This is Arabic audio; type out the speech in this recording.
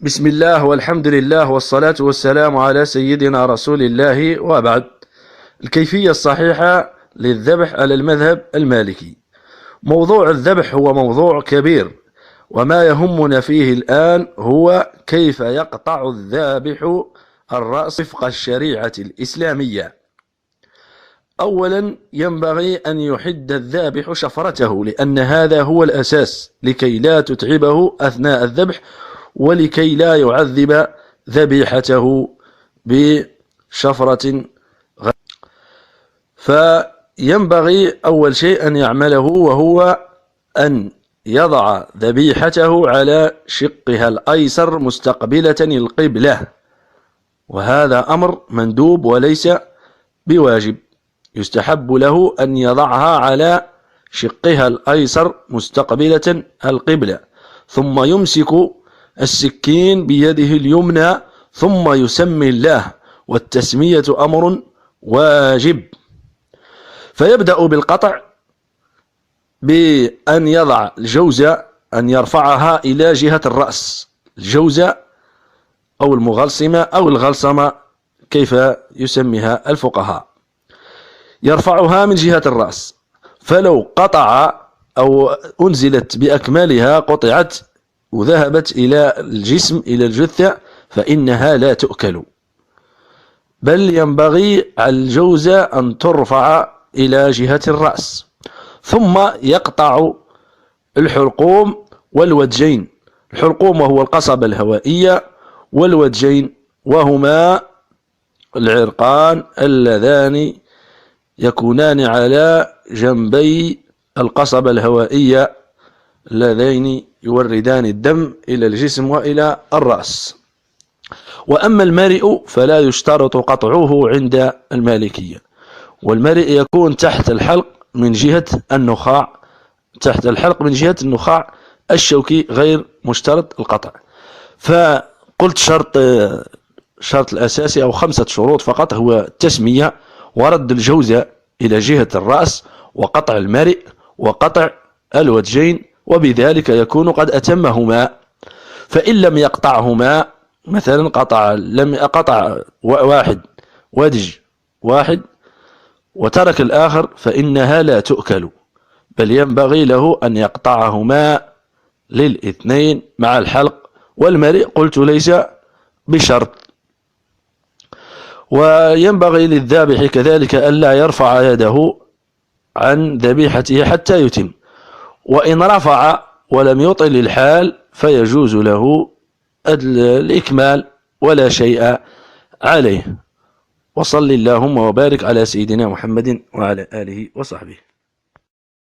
بسم الله والحمد لله والصلاة والسلام على سيدنا رسول الله، وبعد. الكيفية الصحيحة للذبح على المذهب المالكي. موضوع الذبح هو موضوع كبير، وما يهمنا فيه الآن هو كيف يقطع الذابح الرأس وفق الشريعة الإسلامية. أولا ينبغي أن يحد الذابح شفرته، لأن هذا هو الأساس لكي لا تتعبه أثناء الذبح، ولكي لا يعذب ذبيحته بشفرة. فينبغي أول شيء أن يعمله وهو أن يضع ذبيحته على شقها الأيسر مستقبلة القبلة، وهذا أمر مندوب وليس بواجب. يستحب له أن يضعها على شقها الأيسر مستقبلة القبلة، ثم يمسك السكين بيده اليمنى ثم يسمي الله، والتسمية أمر واجب. فيبدأ بالقطع بأن يضع الجوزة، أن يرفعها إلى جهة الرأس، الجوزة أو المغلصمة أو الغلصمة كيف يسميها الفقهاء، يرفعها من جهة الرأس. فلو قطع أو أنزلت بأكملها قطعت وذهبت إلى الجسم إلى الجثة فإنها لا تؤكل، بل ينبغي على الجوزة أن ترفع إلى جهة الرأس. ثم يقطع الحلقوم والوجين. الحلقوم وهو القصبة الهوائية، والوجين وهما العرقان اللذان يكونان على جنبي القصبة الهوائية اللذين يوردان الدم إلى الجسم وإلى الرأس. وأما المرئ فلا يشترط قطعه عند المالكية، والمرئ يكون تحت الحلق من جهة النخاع، تحت الحلق من جهة النخاع الشوكي، غير مشترط القطع. فقلت شرط الأساسي أو 5 شروط فقط، هو التسمية ورد الجوزة إلى جهة الرأس وقطع المرئ وقطع الوجين، وبذلك يكون قد أتمهما. فإن لم يقطعهما، مثلا قطع ودج واحد وترك الآخر، فإنها لا تؤكل، بل ينبغي له أن يقطعهما للاثنين مع الحلق. والمرئ قلت ليس بشرط. وينبغي للذابح كذلك ألا يرفع يده عن ذبيحته حتى يتم، وإن رفع ولم يطل الحال فيجوز له الإكمال ولا شيء عليه. وصل اللهم وبارك على سيدنا محمد وعلى آله وصحبه.